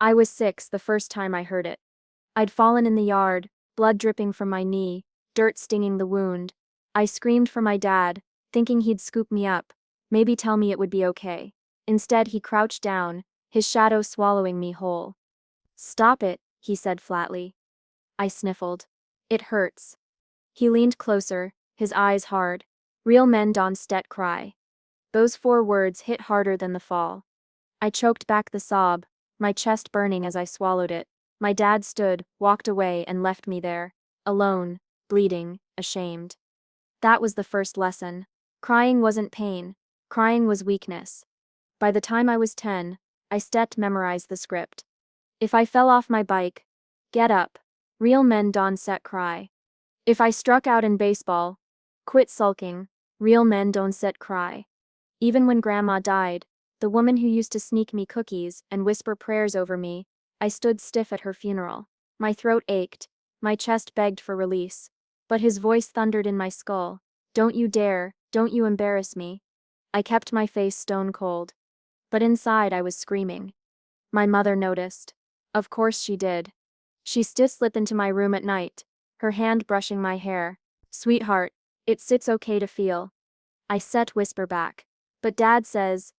I was 6 the first time I heard it. I'd fallen in the yard, blood dripping from my knee, dirt stinging the wound. I screamed for my dad, thinking he'd scoop me up, maybe tell me it would be okay. Instead, he crouched down, his shadow swallowing me whole. "Stop it," he said flatly. I sniffled. "It hurts." He leaned closer, his eyes hard. "Real men don't cry." Those 4 words hit harder than the fall. I choked back the sob, my chest burning as I swallowed it. My dad stood, walked away, and left me there, alone, bleeding, ashamed. That was the first lesson. Crying wasn't pain. Crying was weakness. By the time I was 10, I memorized the script. If I fell off my bike, get up. Real men don't cry. If I struck out in baseball, quit sulking. Real men don't cry. Even when Grandma died, the woman who used to sneak me cookies and whisper prayers over me, I stood stiff at her funeral. My throat ached, my chest begged for release. But his voice thundered in my skull. "Don't you dare, don't you embarrass me." I kept my face stone cold. But inside I was screaming. My mother noticed. Of course she did. She slipped into my room at night, her hand brushing my hair. "Sweetheart, it's okay to feel." I whisper back. "But Dad says."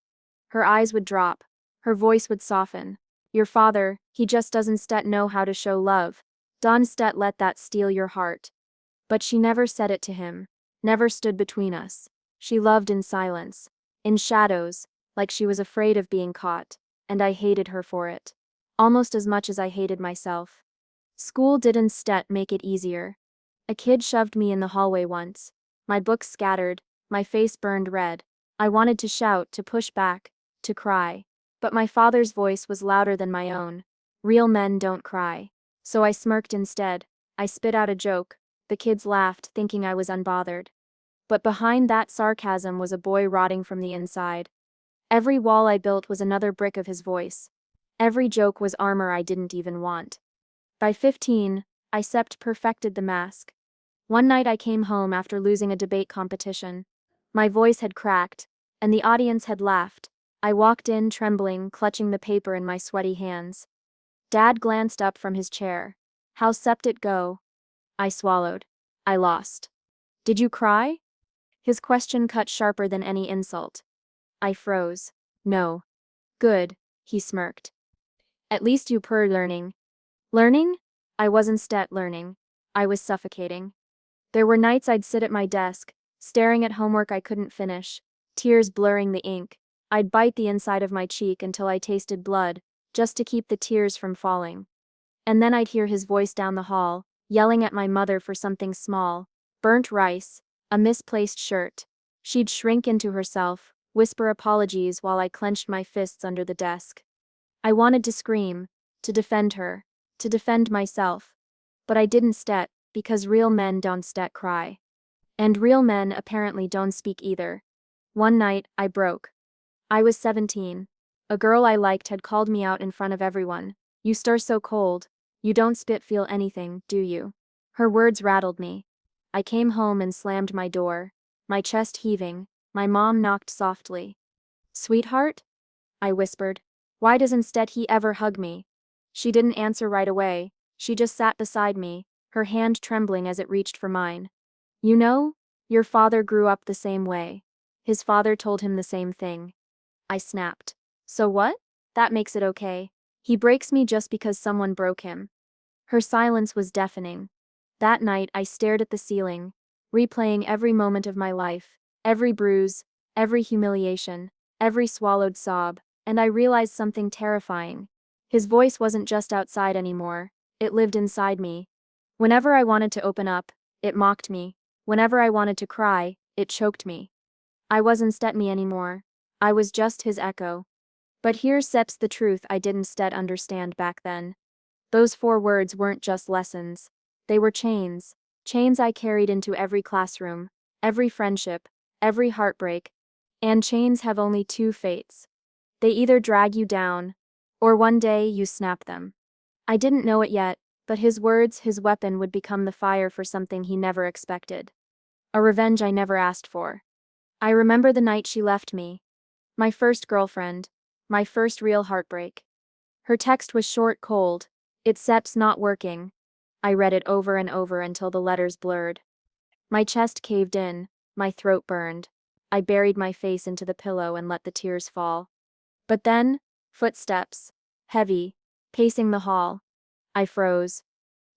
Her eyes would drop. Her voice would soften. "Your father, he just doesn't know how to show love. Don't let that steal your heart." But she never said it to him. Never stood between us. She loved in silence. In shadows, like she was afraid of being caught. And I hated her for it. Almost as much as I hated myself. School didn't make it easier. A kid shoved me in the hallway once. My books scattered, my face burned red. I wanted to shout, to push back, to cry. But my father's voice was louder than my own. "Real men don't cry." So I smirked instead. I spit out a joke. The kids laughed, thinking I was unbothered. But behind that sarcasm was a boy rotting from the inside. Every wall I built was another brick of his voice. Every joke was armor I didn't even want. By 15, I perfected the mask. One night I came home after losing a debate competition. My voice had cracked, and the audience had laughed. I walked in trembling, clutching the paper in my sweaty hands. Dad glanced up from his chair. "How it go?" I swallowed. "I lost." "Did you cry?" His question cut sharper than any insult. I froze. "No." "Good," he smirked. "At least you learning." Learning? I wasn't learning. I was suffocating. There were nights I'd sit at my desk, staring at homework I couldn't finish, tears blurring the ink. I'd bite the inside of my cheek until I tasted blood, just to keep the tears from falling. And then I'd hear his voice down the hall, yelling at my mother for something small, burnt rice, a misplaced shirt. She'd shrink into herself, whisper apologies while I clenched my fists under the desk. I wanted to scream, to defend her, to defend myself. But I didn't because real men don't cry. And real men apparently don't speak either. One night, I broke. I was 17. A girl I liked had called me out in front of everyone. "You stir so cold. You don't feel anything, do you?" Her words rattled me. I came home and slammed my door, my chest heaving. My mom knocked softly. "Sweetheart?" I whispered. "Why doesn't he ever hug me?" She didn't answer right away. She just sat beside me, her hand trembling as it reached for mine. "You know, your father grew up the same way. His father told him the same thing." I snapped. "So what? That makes it okay. He breaks me just because someone broke him." Her silence was deafening. That night I stared at the ceiling, replaying every moment of my life, every bruise, every humiliation, every swallowed sob, and I realized something terrifying. His voice wasn't just outside anymore, it lived inside me. Whenever I wanted to open up, it mocked me. Whenever I wanted to cry, it choked me. I wasn't me anymore. I was just his echo. But here's the truth I didn't understand back then. Those 4 words weren't just lessons. They were chains. Chains I carried into every classroom, every friendship, every heartbreak. And chains have only 2 fates. They either drag you down, or one day you snap them. I didn't know it yet, but his words, his weapon, would become the fire for something he never expected. A revenge I never asked for. I remember the night she left me. My first girlfriend. My first real heartbreak. Her text was short, cold. "It sep's not working." I read it over and over until the letters blurred. My chest caved in, my throat burned. I buried my face into the pillow and let the tears fall. But then, footsteps. Heavy. Pacing the hall. I froze.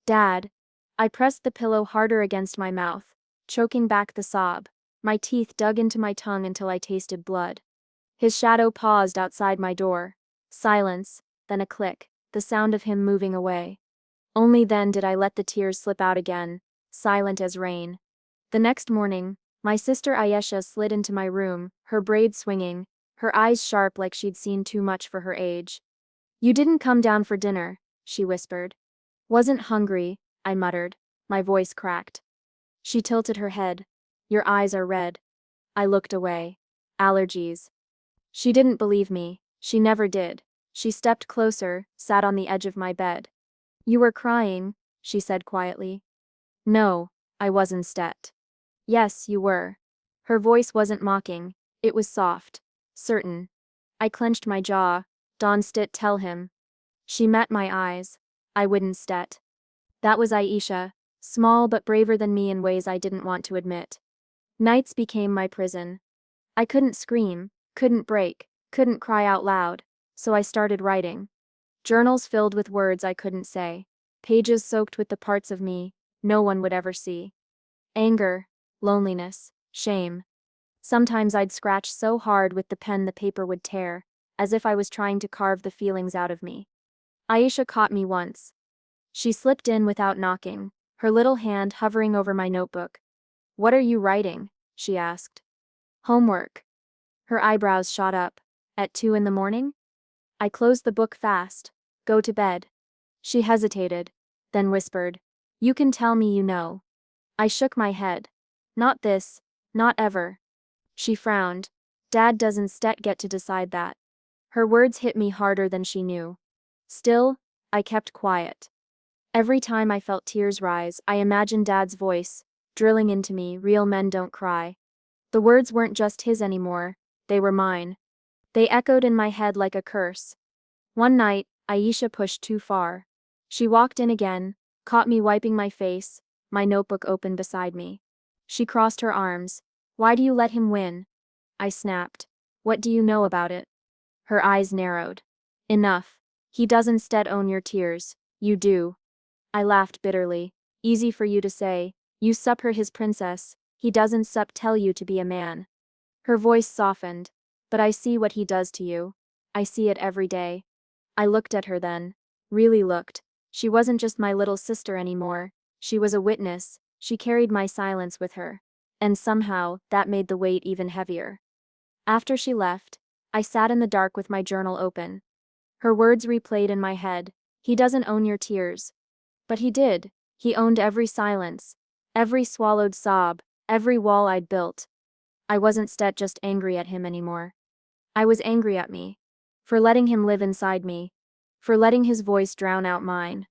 "Dad." I pressed the pillow harder against my mouth, choking back the sob. My teeth dug into my tongue until I tasted blood. His shadow paused outside my door. Silence, then a click, the sound of him moving away. Only then did I let the tears slip out again, silent as rain. The next morning, my sister Ayesha slid into my room, her braids swinging, her eyes sharp like she'd seen too much for her age. "You didn't come down for dinner," she whispered. "Wasn't hungry," I muttered, my voice cracked. She tilted her head. "Your eyes are red." I looked away. Allergies. She didn't believe me. She never did. She stepped closer, sat on the edge of my bed. "You were crying," she said quietly. "No, I was instead." "Yes, you were." Her voice wasn't mocking. It was soft. Certain. I clenched my jaw. "Don't tell him." She met my eyes. I wouldn't stet. That was Aisha, small but braver than me in ways I didn't want to admit. Nights became my prison. I couldn't scream, couldn't break, couldn't cry out loud, so I started writing. Journals filled with words I couldn't say. Pages soaked with the parts of me no one would ever see. Anger, loneliness, shame. Sometimes I'd scratch so hard with the pen the paper would tear, as if I was trying to carve the feelings out of me. Aisha caught me once. She slipped in without knocking, her little hand hovering over my notebook. "What are you writing?" she asked. "Homework." Her eyebrows shot up. "At 2 in the morning?" I closed the book fast. "Go to bed." She hesitated, then whispered, "You can tell me you know." I shook my head. "Not this, not ever." She frowned. "Dad doesn't get to decide that." Her words hit me harder than she knew. Still, I kept quiet. Every time I felt tears rise, I imagined Dad's voice, drilling into me, "Real men don't cry." The words weren't just his anymore, they were mine. They echoed in my head like a curse. One night, Aisha pushed too far. She walked in again, caught me wiping my face, my notebook open beside me. She crossed her arms. "Why do you let him win?" I snapped. "What do you know about it?" Her eyes narrowed. "Enough. He doesn't own your tears. You do." I laughed bitterly. "Easy for you to say. You her his princess. He doesn't tell you to be a man." Her voice softened. "But I see what he does to you. I see it every day." I looked at her then. Really looked. She wasn't just my little sister anymore. She was a witness. She carried my silence with her. And somehow, that made the weight even heavier. After she left, I sat in the dark with my journal open. Her words replayed in my head. "He doesn't own your tears." But he did. He owned every silence, every swallowed sob, every wall I'd built. I wasn't just angry at him anymore. I was angry at me. For letting him live inside me. For letting his voice drown out mine.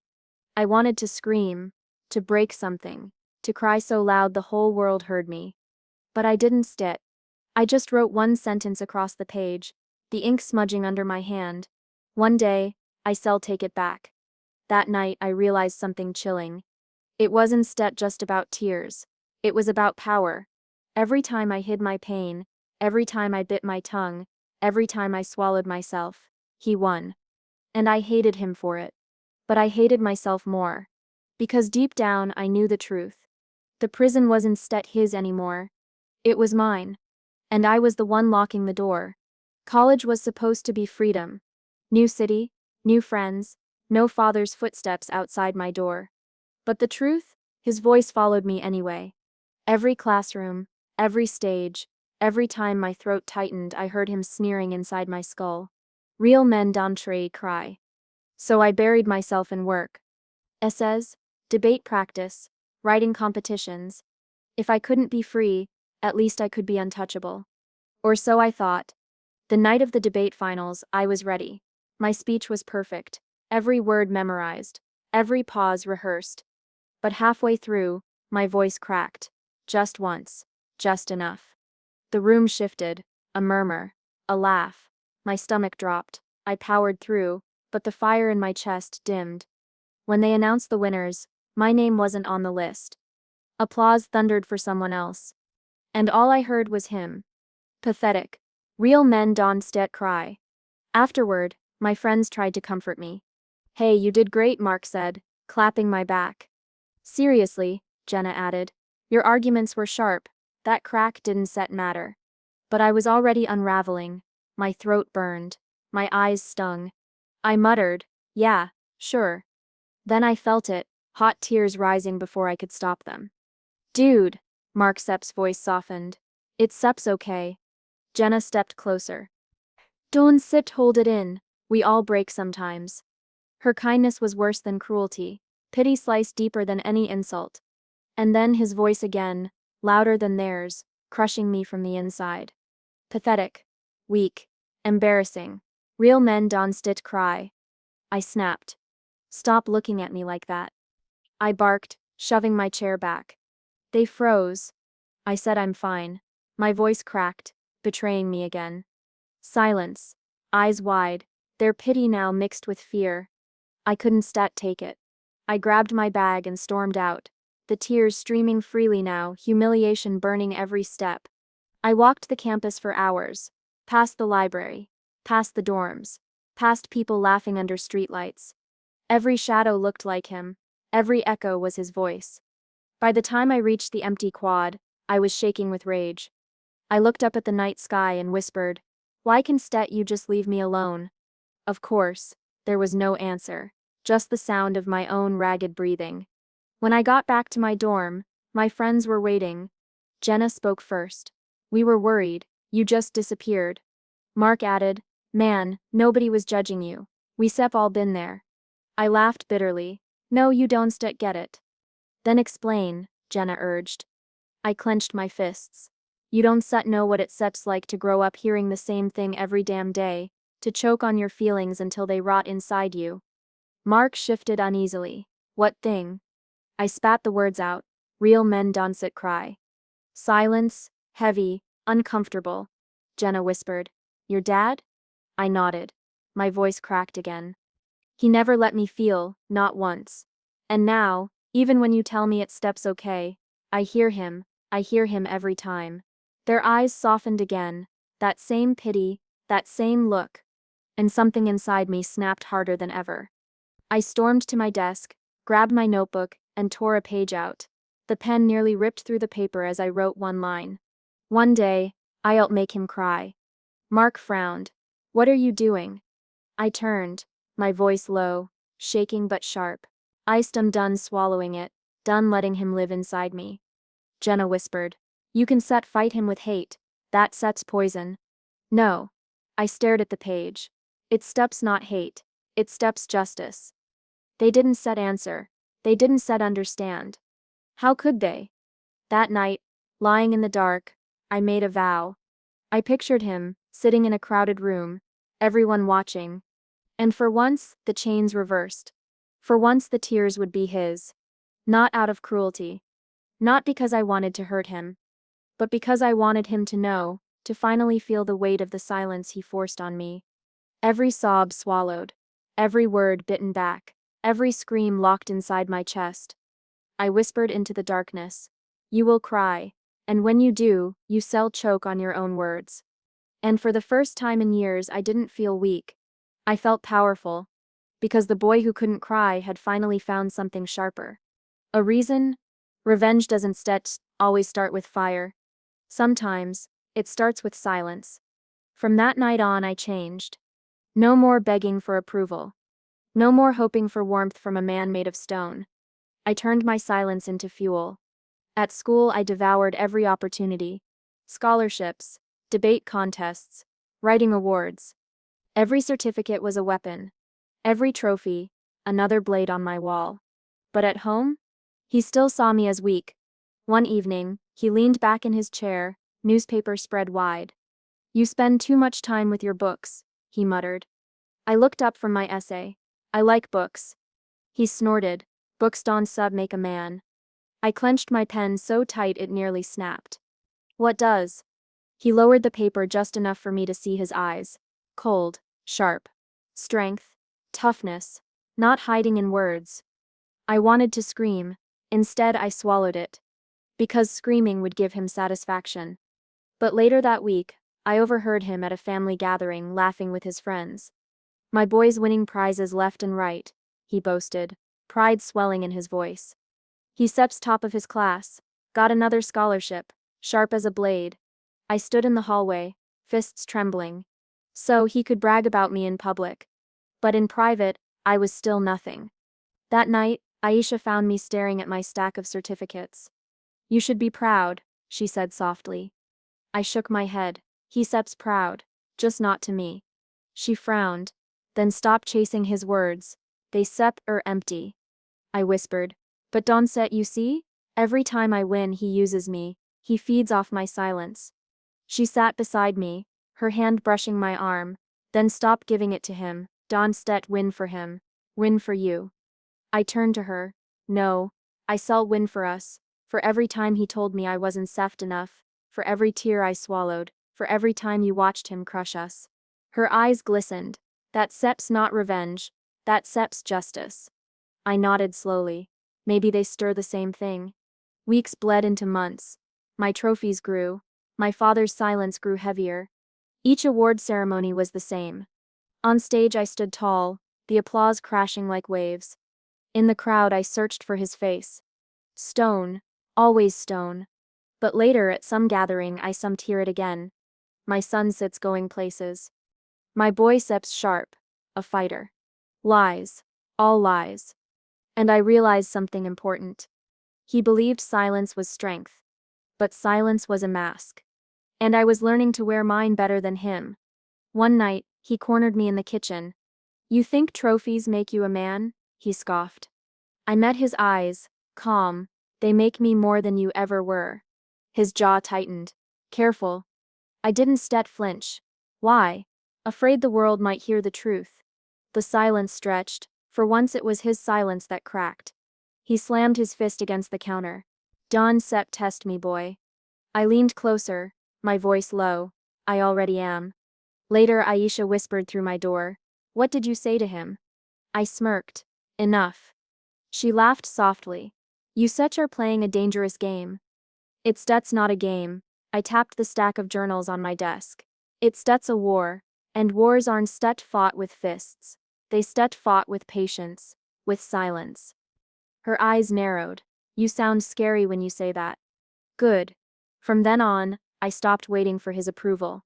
I wanted to scream, to break something, to cry so loud the whole world heard me. But I didn't stit. I just wrote one sentence across the page, the ink smudging under my hand. "One day, I'll take it back." That night I realized something chilling. It wasn't just about tears. It was about power. Every time I hid my pain, every time I bit my tongue, every time I swallowed myself, he won. And I hated him for it. But I hated myself more. Because deep down I knew the truth. The prison wasn't his anymore. It was mine. And I was the one locking the door. College was supposed to be freedom. New city, new friends, no father's footsteps outside my door. But the truth? His voice followed me anyway. Every classroom, every stage, every time my throat tightened I heard him sneering inside my skull. "Real men don't cry." So I buried myself in work. Essays, debate practice, writing competitions. If I couldn't be free, at least I could be untouchable. Or so I thought. The night of the debate finals, I was ready. My speech was perfect, every word memorized, every pause rehearsed. But halfway through, my voice cracked. Just once. Just enough. The room shifted, a murmur, a laugh. My stomach dropped. I powered through, but the fire in my chest dimmed. When they announced the winners, my name wasn't on the list. Applause thundered for someone else. And all I heard was him. Pathetic. Real men don't cry. Afterward, my friends tried to comfort me. Hey, you did great, Mark said, clapping my back. Seriously, Jenna added. Your arguments were sharp, that crack didn't matter. But I was already unraveling, my throat burned, my eyes stung. I muttered, yeah, sure. Then I felt it, hot tears rising before I could stop them. Dude, Mark Sepp's voice softened. It's Sepp's okay. Jenna stepped closer. Don't hold it in, we all break sometimes. Her kindness was worse than cruelty, pity sliced deeper than any insult. And then his voice again, louder than theirs, crushing me from the inside. Pathetic. Weak. Embarrassing. Real men don't cry. I snapped. Stop looking at me like that. I barked, shoving my chair back. They froze. I said I'm fine. My voice cracked, betraying me again. Silence. Eyes wide, their pity now mixed with fear. I couldn't take it. I grabbed my bag and stormed out, the tears streaming freely now, humiliation burning every step. I walked the campus for hours, past the library, past the dorms, past people laughing under streetlights. Every shadow looked like him, every echo was his voice. By the time I reached the empty quad, I was shaking with rage. I looked up at the night sky and whispered, "Why can't you just leave me alone?" Of course, there was no answer, just the sound of my own ragged breathing. When I got back to my dorm, my friends were waiting. Jenna spoke first. We were worried, you just disappeared. Mark added, man, nobody was judging you. We've all been there. I laughed bitterly. No, you don't get it. Then explain, Jenna urged. I clenched my fists. You don't know what it's like to grow up hearing the same thing every damn day, to choke on your feelings until they rot inside you. Mark shifted uneasily. What thing? I spat the words out. Real men don't cry. Silence, heavy, uncomfortable. Jenna whispered, your dad? I nodded. My voice cracked again. He never let me feel, not once. And now, even when you tell me it's okay, I hear him every time. Their eyes softened again, that same pity, that same look. And something inside me snapped harder than ever. I stormed to my desk, grabbed my notebook, and tore a page out. The pen nearly ripped through the paper as I wrote one line. One day, I'll make him cry. Mark frowned. What are you doing? I turned, my voice low, shaking but sharp. I'm done swallowing it, done letting him live inside me. Jenna whispered. You can fight him with hate. That sets poison. No. I stared at the page. It steps not hate. It steps justice. They didn't answer. They didn't understand. How could they? That night, lying in the dark, I made a vow. I pictured him, sitting in a crowded room, everyone watching. And for once, the chains reversed. For once the tears would be his. Not out of cruelty. Not because I wanted to hurt him. But because I wanted him to know, to finally feel the weight of the silence he forced on me. Every sob swallowed. Every word bitten back. Every scream locked inside my chest. I whispered into the darkness. You will cry. And when you do, you choke on your own words. And for the first time in years I didn't feel weak. I felt powerful. Because the boy who couldn't cry had finally found something sharper. A reason? Revenge doesn't always start with fire. Sometimes, it starts with silence. From that night on I changed. No more begging for approval. No more hoping for warmth from a man made of stone. I turned my silence into fuel. At school I devoured every opportunity. Scholarships, debate contests, writing awards. Every certificate was a weapon. Every trophy, another blade on my wall. But at home? He still saw me as weak. One evening, he leaned back in his chair, newspaper spread wide. You spend too much time with your books, he muttered. I looked up from my essay. I like books. He snorted. Books don't make a man. I clenched my pen so tight it nearly snapped. What does? He lowered the paper just enough for me to see his eyes. Cold, sharp. Strength. Toughness. Not hiding in words. I wanted to scream. Instead, I swallowed it. Because screaming would give him satisfaction. But later that week, I overheard him at a family gathering laughing with his friends. My boy's winning prizes left and right, he boasted, pride swelling in his voice. He steps top of his class, got another scholarship, sharp as a blade. I stood in the hallway, fists trembling. So he could brag about me in public. But in private, I was still nothing. That night, Aisha found me staring at my stack of certificates. You should be proud, she said softly. I shook my head. He seems proud, just not to me. She frowned, then stopped chasing his words. They are empty. I whispered. But Donset, you see? Every time I win, he uses me. He feeds off my silence. She sat beside me, her hand brushing my arm, then stopped giving it to him. Donset, win for him. Win for you. I turned to her. No, I saw win for us. For every time he told me I wasn't soft enough, for every tear I swallowed, for every time you watched him crush us. Her eyes glistened. That sep's not revenge. That sep's justice. I nodded slowly. Maybe they stir the same thing. Weeks bled into months. My trophies grew. My father's silence grew heavier. Each award ceremony was the same. On stage I stood tall, the applause crashing like waves. In the crowd I searched for his face. Stone. Always stone. But later at some gathering I hear it again. My son sits going places. My boy steps sharp. A fighter. Lies. All lies. And I realized something important. He believed silence was strength. But silence was a mask. And I was learning to wear mine better than him. One night, he cornered me in the kitchen. You think trophies make you a man? He scoffed. I met his eyes, calm. They make me more than you ever were. His jaw tightened. Careful. I didn't flinch. Why? Afraid the world might hear the truth. The silence stretched. For once it was his silence that cracked. He slammed his fist against the counter. Don Sepp, test me, boy. I leaned closer, my voice low. I already am. Later Aisha whispered through my door. What did you say to him? I smirked. Enough. She laughed softly. You such are playing a dangerous game. That's not a game. I tapped the stack of journals on my desk. That's a war. And wars aren't fought with fists. They fought with patience. With silence. Her eyes narrowed. You sound scary when you say that. Good. From then on, I stopped waiting for his approval.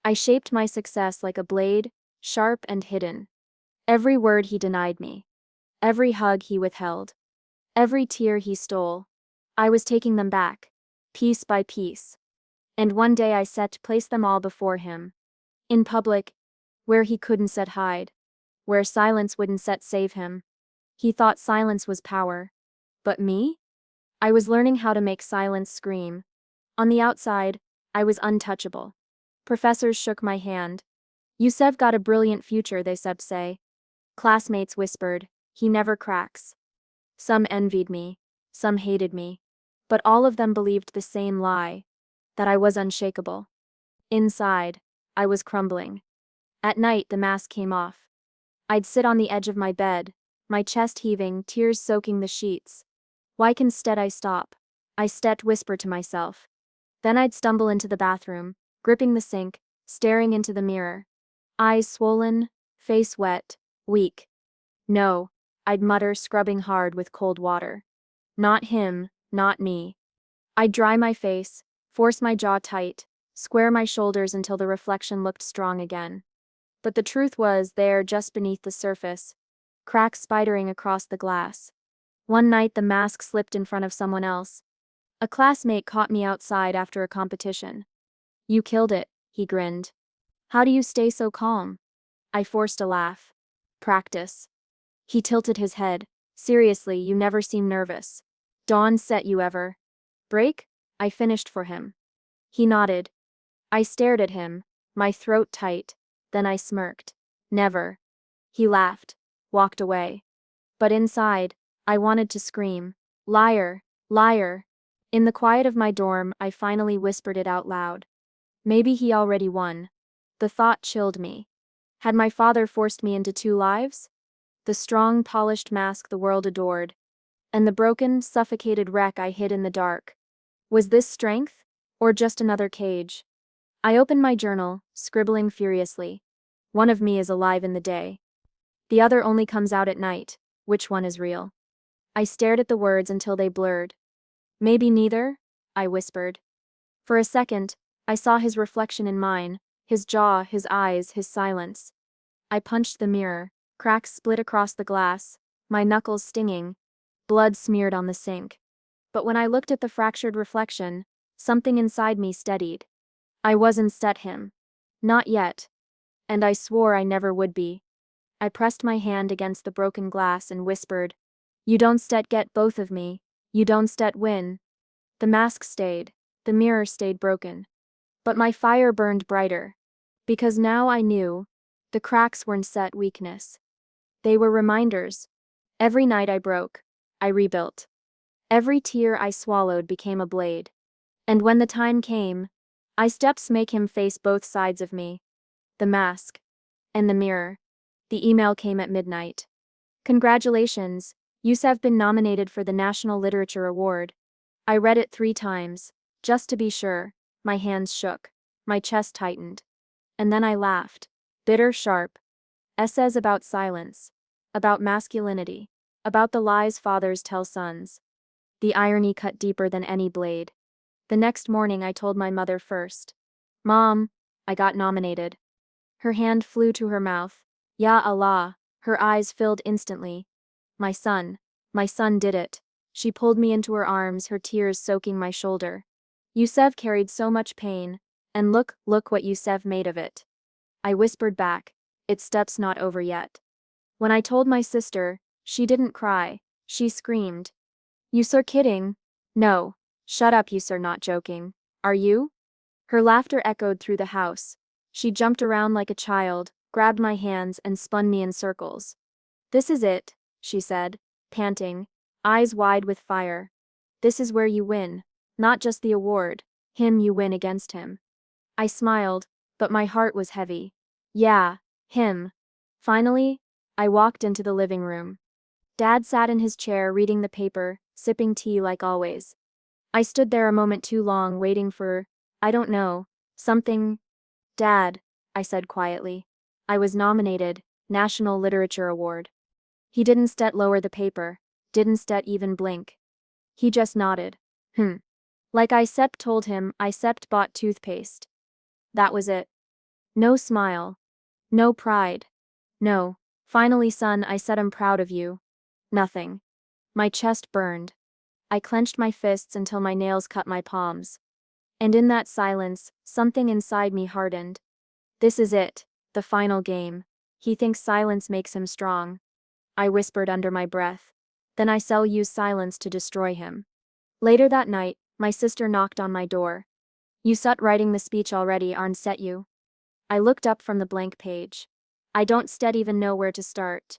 I shaped my success like a blade, sharp and hidden. Every word he denied me. Every hug he withheld. Every tear he stole. I was taking them back. Piece by piece. And one day I placed them all before him. In public. Where he couldn't hide. Where silence wouldn't save him. He thought silence was power. But me? I was learning how to make silence scream. On the outside, I was untouchable. Professors shook my hand. You've got a brilliant future, they say. Classmates whispered, he never cracks. Some envied me, some hated me. But all of them believed the same lie. That I was unshakable. Inside, I was crumbling. At night the mask came off. I'd sit on the edge of my bed, my chest heaving, tears soaking the sheets. Why instead I stop? I whisper to myself. Then I'd stumble into the bathroom, gripping the sink, staring into the mirror. Eyes swollen, face wet, weak. No, I'd mutter, scrubbing hard with cold water. Not him, not me. I'd dry my face, force my jaw tight, square my shoulders until the reflection looked strong again. But the truth was there just beneath the surface. Cracks spidering across the glass. One night the mask slipped in front of someone else. A classmate caught me outside after a competition. You killed it, he grinned. How do you stay so calm? I forced a laugh. Practice. He tilted his head. Seriously, you never seem nervous. Dawn set you ever. Break? I finished for him. He nodded. I stared at him, my throat tight. Then I smirked. Never. He laughed, walked away. But inside, I wanted to scream. Liar, liar. In the quiet of my dorm, I finally whispered it out loud. Maybe he already won. The thought chilled me. Had my father forced me into 2 lives? the strong, polished mask the world adored, and the broken, suffocated wreck I hid in the dark. Was this strength? Or just another cage? I opened my journal, scribbling furiously. One of me is alive in the day. The other only comes out at night. Which one is real? I stared at the words until they blurred. Maybe neither, I whispered. For a second, I saw his reflection in mine, his jaw, his eyes, his silence. I punched the mirror, cracks split across the glass, my knuckles stinging, blood smeared on the sink. But when I looked at the fractured reflection, something inside me steadied. I wasn't him. Not yet. And I swore I never would be. I pressed my hand against the broken glass and whispered, "You don't get both of me. You don't win." The mask stayed. The mirror stayed broken. But my fire burned brighter. Because now I knew, the cracks weren't weakness. They were reminders. Every night I broke, I rebuilt. Every tear I swallowed became a blade. And when the time came, I steps make him face both sides of me. The mask. And the mirror. The email came at midnight. "Congratulations, you've been nominated for the National Literature Award." I read it 3 times, just to be sure. My hands shook. My chest tightened. And then I laughed. Bitter, sharp. Essays about silence. About masculinity. About the lies fathers tell sons. The irony cut deeper than any blade. The next morning I told my mother first. "Mom, I got nominated." Her hand flew to her mouth. Ya Allah, her eyes filled instantly. My son did it." She pulled me into her arms, her tears soaking my shoulder. "You've carried so much pain, and look what you've made of it." I whispered back, "It's steps not over yet." When I told my sister, she didn't cry, she screamed. "You're kidding?" "No. Shut up, you're not joking. Are you?" Her laughter echoed through the house. She jumped around like a child, grabbed my hands and spun me in circles. "This is it," she said, panting, eyes wide with fire. "This is where you win. Not just the award. You win against him." I smiled, but my heart was heavy. Yeah, him. Finally, I walked into the living room. Dad sat in his chair reading the paper, sipping tea like always. I stood there a moment too long waiting for, I don't know, something. "Dad," I said quietly. "I was nominated, National Literature Award." He didn't lower the paper, didn't even blink. He just nodded. Like I told him I bought toothpaste. That was it. No smile. No pride. No. "Finally, son," I said, "I'm proud of you." Nothing. My chest burned. I clenched my fists until my nails cut my palms. And in that silence, something inside me hardened. This is it, the final game. He thinks silence makes him strong. I whispered under my breath. Then I shall use silence to destroy him. Later that night, my sister knocked on my door. "You writing the speech already, aren't you?" I looked up from the blank page. "I don't even know where to start."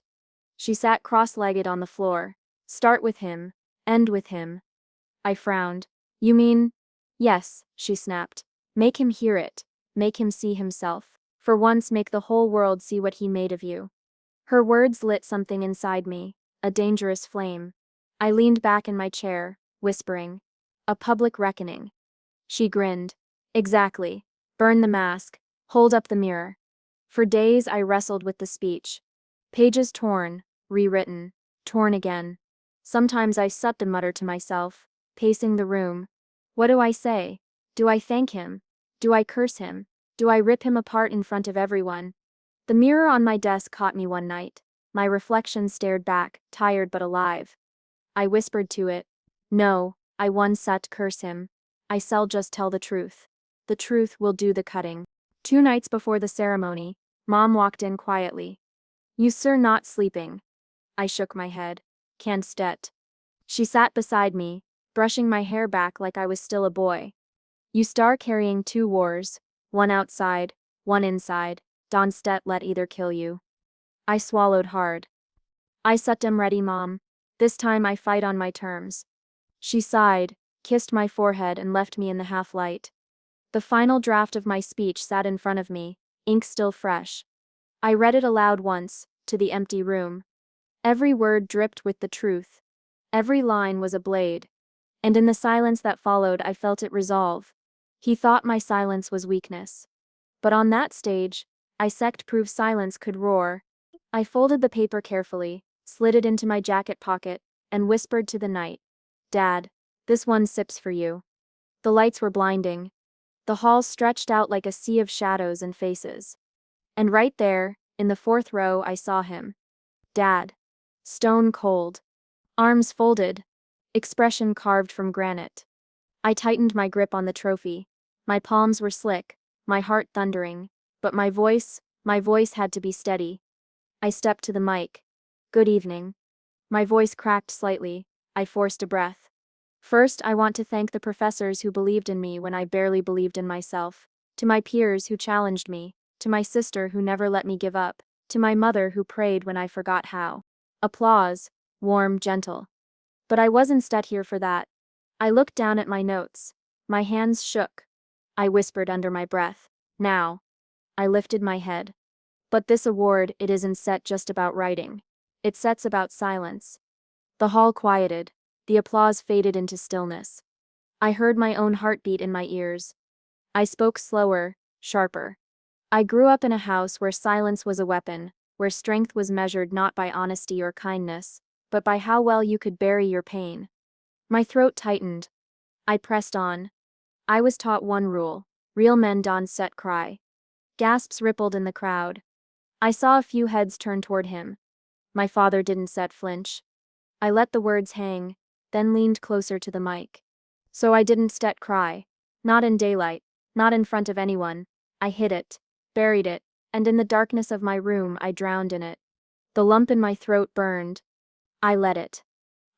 She sat cross-legged on the floor. "Start with him. End with him." I frowned. "You mean?" "Yes," she snapped. "Make him hear it. Make him see himself. For once, make the whole world see what he made of you." Her words lit something inside me, a dangerous flame. I leaned back in my chair, whispering, "A public reckoning." She grinned. "Exactly. Burn the mask. Hold up the mirror." For days I wrestled with the speech. Pages torn, rewritten, torn again. Sometimes I sat to mutter to myself, pacing the room. What do I say? Do I thank him? Do I curse him? Do I rip him apart in front of everyone? The mirror on my desk caught me one night. My reflection stared back, tired but alive. I whispered to it, "No, I once sat curse him. I shall just tell the truth. The truth will do the cutting." 2 nights before the ceremony, Mom walked in quietly. "You sir not sleeping?" I shook my head. "Can't stet." She sat beside me, brushing my hair back like I was still a boy. "You star carrying 2 wars, one outside, one inside. Don't let either kill you." I swallowed hard. "I am ready, Mom. This time I fight on my terms." She sighed, kissed my forehead and left me in the half-light. The final draft of my speech sat in front of me, ink still fresh. I read it aloud once, to the empty room. Every word dripped with the truth. Every line was a blade. And in the silence that followed, I felt it resolve. He thought my silence was weakness. But on that stage, I proved silence could roar. I folded the paper carefully, slid it into my jacket pocket, and whispered to the night, "Dad, this one sips for you." The lights were blinding. The hall stretched out like a sea of shadows and faces. And right there, in the fourth row, I saw him. Dad. Stone cold. Arms folded. Expression carved from granite. I tightened my grip on the trophy. My palms were slick, my heart thundering, but my voice had to be steady. I stepped to the mic. "Good evening." My voice cracked slightly. I forced a breath. "First, I want to thank the professors who believed in me when I barely believed in myself. To my peers who challenged me. To my sister who never let me give up. To my mother who prayed when I forgot how." Applause. Warm, gentle. But I wasn't here for that. I looked down at my notes. My hands shook. I whispered under my breath, "Now." I lifted my head. "But this award, it isn't set just about writing. It sets about silence." The hall quieted. The applause faded into stillness. I heard my own heartbeat in my ears. I spoke slower, sharper. "I grew up in a house where silence was a weapon, where strength was measured not by honesty or kindness, but by how well you could bury your pain." My throat tightened. I pressed on. "I was taught one rule. Real men don't set cry." Gasps rippled in the crowd. I saw a few heads turn toward him. My father didn't flinch. I let the words hang, then leaned closer to the mic. "So I didn't cry. Not in daylight, not in front of anyone. I hid it, buried it, and in the darkness of my room I drowned in it. The lump in my throat burned. I let it.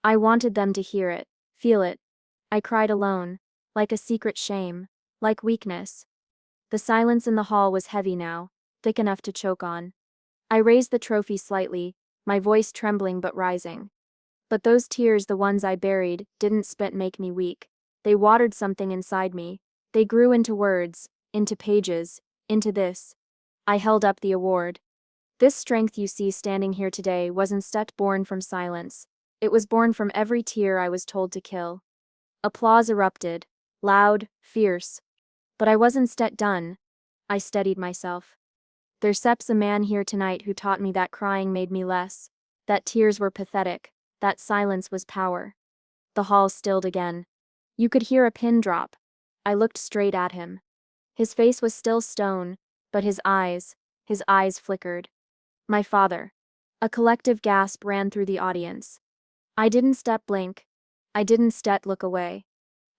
I wanted them to hear it, feel it. I cried alone, like a secret shame, like weakness." The silence in the hall was heavy now, thick enough to choke on. I raised the trophy slightly, my voice trembling but rising. "But those tears, the ones I buried, didn't make me weak. They watered something inside me. They grew into words, into pages, into this." I held up the award. "This strength you see standing here today wasn't born from silence. It was born from every tear I was told to kill." Applause erupted, loud, fierce. But I wasn't done. I steadied myself. "There's a man here tonight who taught me that crying made me less, that tears were pathetic, that silence was power." The hall stilled again. You could hear a pin drop. I looked straight at him. His face was still stone, but his eyes flickered. "My father." A collective gasp ran through the audience. I didn't blink. I didn't look away.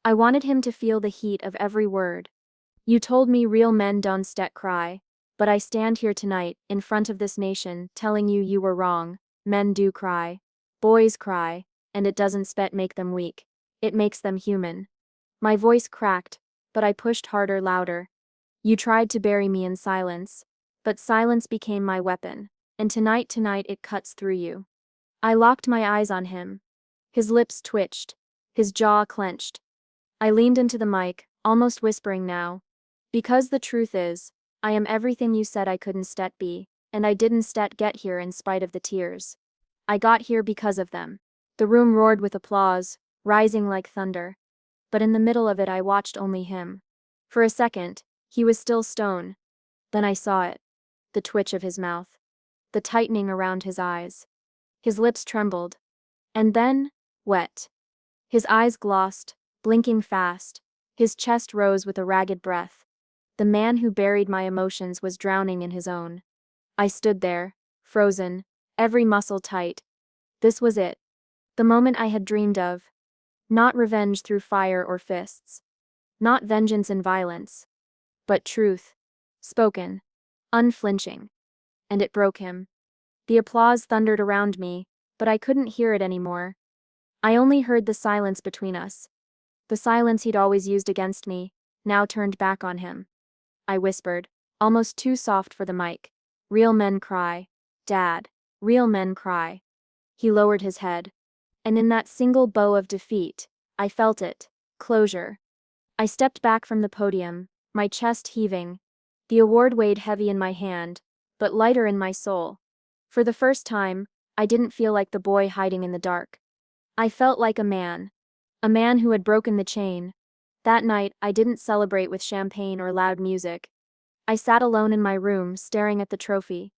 I wanted him to feel the heat of every word. "You told me real men don't cry. But I stand here tonight, in front of this nation, telling you you were wrong. Men do cry. Boys cry, and it doesn't make them weak. It makes them human." My voice cracked, but I pushed harder, louder. "You tried to bury me in silence. But silence became my weapon. And tonight it cuts through you." I locked my eyes on him. His lips twitched. His jaw clenched. I leaned into the mic, almost whispering now. "Because the truth is, I am everything you said I couldn't be, and I didn't get here in spite of the tears. I got here because of them." The room roared with applause, rising like thunder. But in the middle of it I watched only him. For a second, he was still stone. Then I saw it. The twitch of his mouth. The tightening around his eyes. His lips trembled. And then, wet. His eyes glossed, blinking fast. His chest rose with a ragged breath. The man who buried my emotions was drowning in his own. I stood there, frozen, every muscle tight. This was it. The moment I had dreamed of. Not revenge through fire or fists. Not vengeance and violence. But truth. Spoken. Unflinching. And it broke him. The applause thundered around me, but I couldn't hear it anymore. I only heard the silence between us. The silence he'd always used against me, now turned back on him. I whispered, almost too soft for the mic. "Real men cry. Dad. Real men cry." He lowered his head. And in that single bow of defeat, I felt it. Closure. I stepped back from the podium, my chest heaving. The award weighed heavy in my hand, but lighter in my soul. For the first time, I didn't feel like the boy hiding in the dark. I felt like a man. A man who had broken the chain. That night, I didn't celebrate with champagne or loud music. I sat alone in my room, staring at the trophy.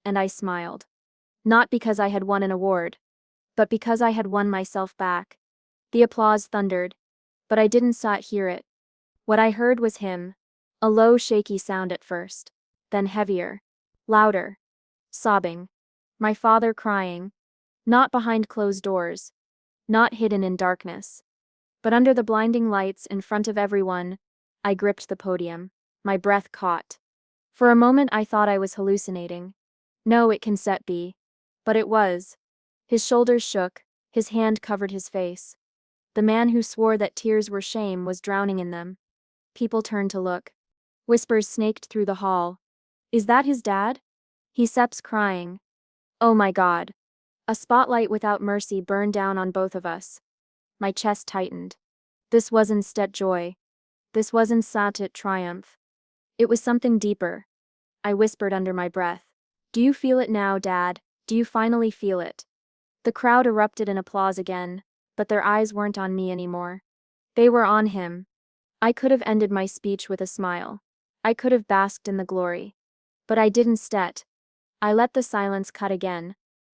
And I smiled. Not because I had won an award, but because I had won myself back. The applause thundered, but I didn't hear it. What I heard was him. A low, shaky sound at first. Then heavier. Louder. Sobbing. My father crying. Not behind closed doors. Not hidden in darkness. But under the blinding lights, in front of everyone, I gripped the podium. My breath caught. For a moment I thought I was hallucinating. No, it can set be. But it was. His shoulders shook, his hand covered his face. The man who swore that tears were shame was drowning in them. People turned to look. Whispers snaked through the hall. Is that his dad? Sep's crying. Oh my God. A spotlight without mercy burned down on both of us. My chest tightened. This wasn't stet joy. This wasn't satit triumph. It was something deeper. I whispered under my breath. Do you feel it now, Dad? Do you finally feel it? The crowd erupted in applause again, but their eyes weren't on me anymore. They were on him. I could have ended my speech with a smile. I could have basked in the glory. But I didn't stet. I let the silence cut again.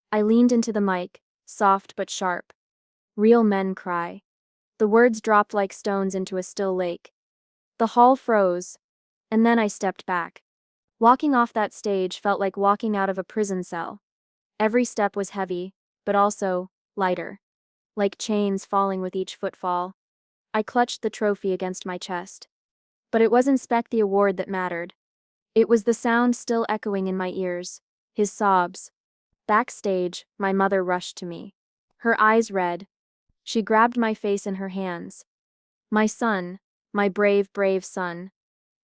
I leaned into the mic, soft but sharp. Real men cry. The words dropped like stones into a still lake. The hall froze. And then I stepped back. Walking off that stage felt like walking out of a prison cell. Every step was heavy, but also lighter. Like chains falling with each footfall. I clutched the trophy against my chest. But it wasn't the award that mattered. It was the sound still echoing in my ears. His sobs. Backstage, my mother rushed to me. Her eyes red. She grabbed my face in her hands. My son, my brave, brave son.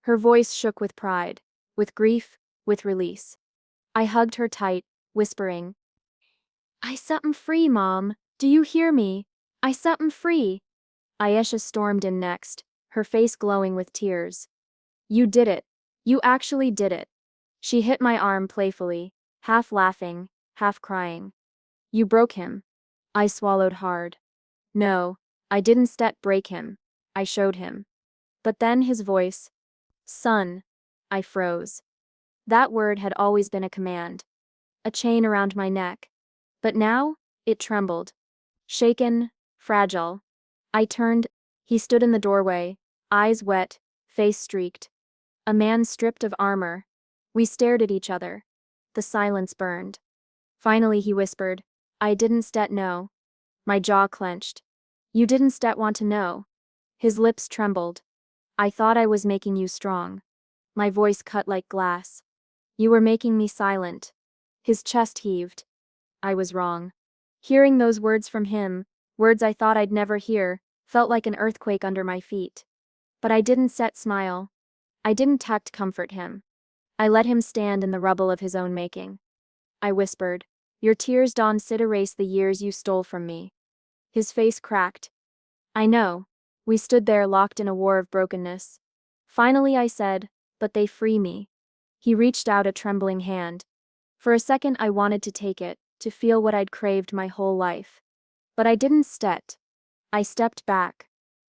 Her voice shook with pride, with grief, with release. I hugged her tight, whispering, I set him free, Mom. Do you hear me? I set him free. Ayesha stormed in next, her face glowing with tears. You did it. You actually did it. She hit my arm playfully, half laughing, half crying. You broke him. I swallowed hard. No, I didn't break him. I showed him. But then his voice. Son. I froze. That word had always been a command. A chain around my neck. But now, it trembled. Shaken, fragile. I turned. He stood in the doorway, eyes wet, face streaked. A man stripped of armor. We stared at each other. The silence burned. Finally he whispered, I didn't know. My jaw clenched. You didn't want to know. His lips trembled. I thought I was making you strong. My voice cut like glass. You were making me silent. His chest heaved. I was wrong. Hearing those words from him, words I thought I'd never hear, felt like an earthquake under my feet. But I didn't smile. I didn't comfort him. I let him stand in the rubble of his own making. I whispered, Your tears don't erase the years you stole from me. His face cracked. I know. We stood there locked in a war of brokenness. Finally I said, But they free me. He reached out a trembling hand. For a second I wanted to take it, to feel what I'd craved my whole life. But I didn't I stepped back.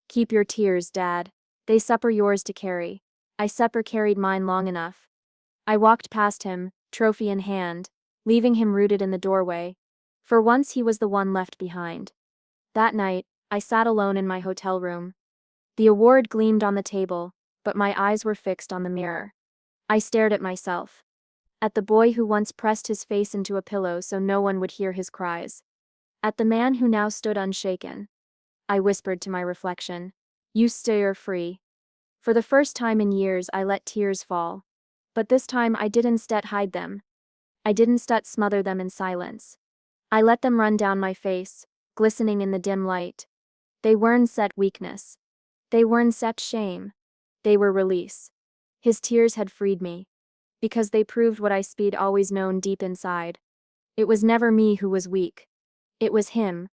Keep your tears, Dad. They supper yours to carry. I carried mine long enough. I walked past him, trophy in hand, leaving him rooted in the doorway. For once he was the one left behind. That night, I sat alone in my hotel room. The award gleamed on the table, but my eyes were fixed on the mirror. I stared at myself. At the boy who once pressed his face into a pillow so no one would hear his cries. At the man who now stood unshaken. I whispered to my reflection, You steer free. For the first time in years I let tears fall. But this time I didn't hide them. I didn't smother them in silence. I let them run down my face, glistening in the dim light. They weren't weakness. They weren't shame. They were release. His tears had freed me. Because they proved what I'd always known deep inside. It was never me who was weak. It was him.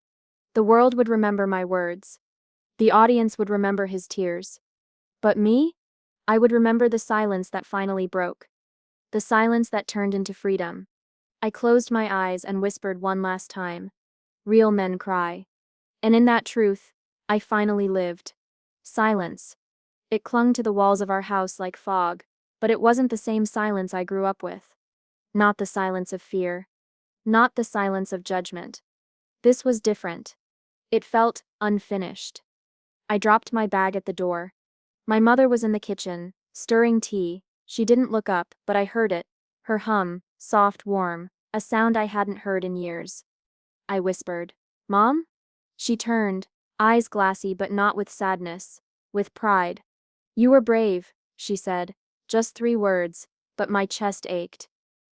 The world would remember my words. The audience would remember his tears. But me? I would remember the silence that finally broke. The silence that turned into freedom. I closed my eyes and whispered one last time. Real men cry. And in that truth, I finally lived. Silence. It clung to the walls of our house like fog, but it wasn't the same silence I grew up with. Not the silence of fear. Not the silence of judgment. This was different. It felt unfinished. I dropped my bag at the door. My mother was in the kitchen, stirring tea. She didn't look up, but I heard it. Her hum, soft, warm, a sound I hadn't heard in years. I whispered, "Mom?" She turned, eyes glassy but not with sadness, with pride. "You were brave," she said. Just 3 words, but my chest ached.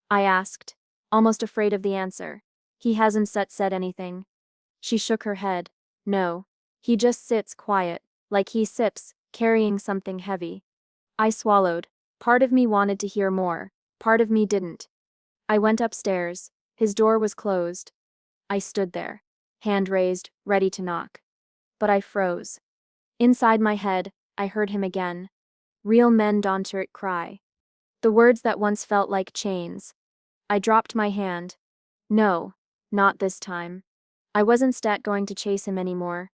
I asked, almost afraid of the answer. "He hasn't said anything." She shook her head. "No. He just sits quiet, like he sips, carrying something heavy." I swallowed. Part of me wanted to hear more, part of me didn't. I went upstairs. His door was closed. I stood there, hand raised, ready to knock. But I froze. Inside my head, I heard him again. "Real men don't cry." The words that once felt like chains. I dropped my hand. No, not this time. I wasn't going to chase him anymore.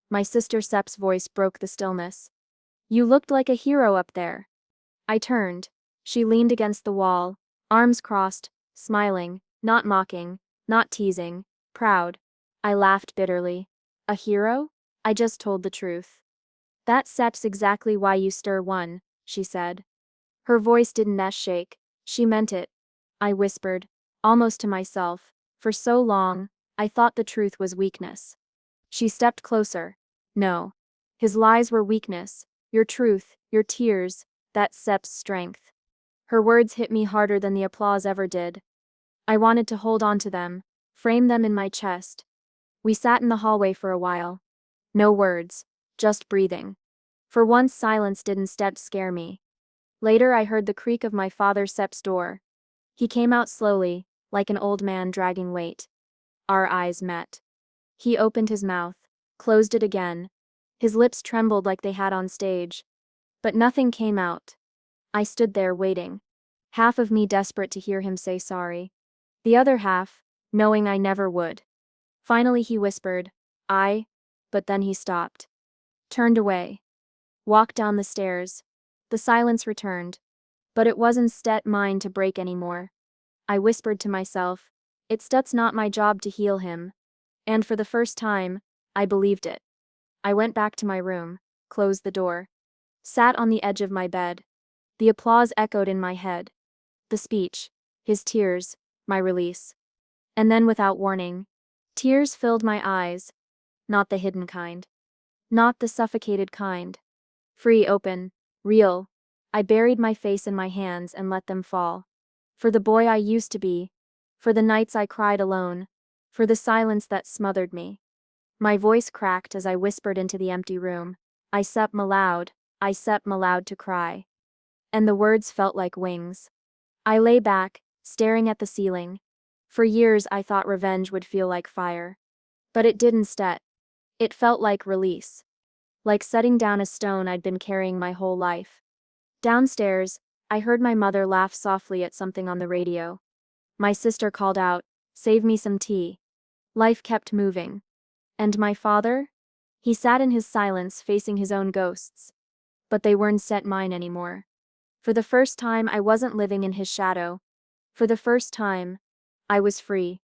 My sister Sep's voice broke the stillness. "You looked like a hero up there." I turned. She leaned against the wall, arms crossed, smiling, not mocking, not teasing, proud. I laughed bitterly. "A hero? I just told the truth." "That Sep's exactly why you stir one," she said. Her voice didn't shake. She meant it. I whispered, almost to myself. For so long, I thought the truth was weakness. She stepped closer. "No. His lies were weakness. Your truth, your tears, that's Sep's strength." Her words hit me harder than the applause ever did. I wanted to hold on to them, frame them in my chest. We sat in the hallway for a while. No words, just breathing. For once silence didn't scare me. Later I heard the creak of my father Sep's door. He came out slowly, like an old man dragging weight. Our eyes met. He opened his mouth, closed it again. His lips trembled like they had on stage. But nothing came out. I stood there waiting. Half of me desperate to hear him say sorry. The other half, knowing I never would. Finally he whispered, but then he stopped. Turned away. Walked down the stairs. The silence returned. But it wasn't mine to break anymore. I whispered to myself, "It's not my job to heal him." And for the first time, I believed it. I went back to my room, closed the door. Sat on the edge of my bed. The applause echoed in my head. The speech, his tears, my release. And then without warning, tears filled my eyes. Not the hidden kind. Not the suffocated kind. Free, open, real. I buried my face in my hands and let them fall. For the boy I used to be. For the nights I cried alone. For the silence that smothered me. My voice cracked as I whispered into the empty room. I slept aloud to cry. And the words felt like wings. I lay back, staring at the ceiling. For years I thought revenge would feel like fire. But it didn't. It felt like release. Like setting down a stone I'd been carrying my whole life. Downstairs, I heard my mother laugh softly at something on the radio. My sister called out, "Save me some tea." Life kept moving. And my father? He sat in his silence facing his own ghosts. But they weren't mine anymore. For the first time I wasn't living in his shadow. For the first time, I was free.